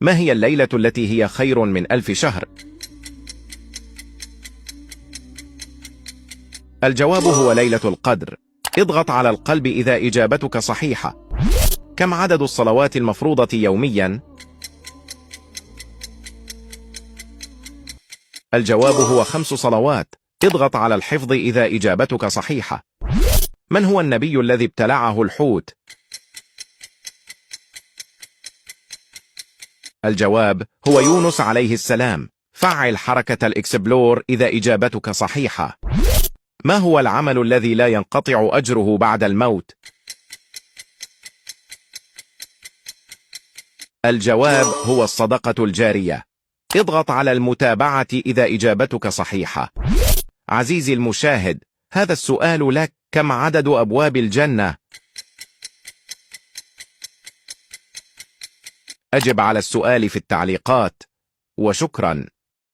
ما هي الليلة التي هي خير من 1000 شهر؟ الجواب هو ليلة القدر. اضغط على القلب إذا إجابتك صحيحة. كم عدد الصلوات المفروضة يوميا؟ الجواب هو 5 صلوات. اضغط على الحفظ إذا إجابتك صحيحة. من هو النبي الذي ابتلعه الحوت؟ الجواب هو يونس عليه السلام. فعل حركة الإكسبلور إذا إجابتك صحيحة. ما هو العمل الذي لا ينقطع أجره بعد الموت؟ الجواب هو الصدقة الجارية. اضغط على المتابعة إذا إجابتك صحيحة. عزيزي المشاهد، هذا السؤال لك: كم عدد أبواب الجنة؟ أجب على السؤال في التعليقات، وشكرا.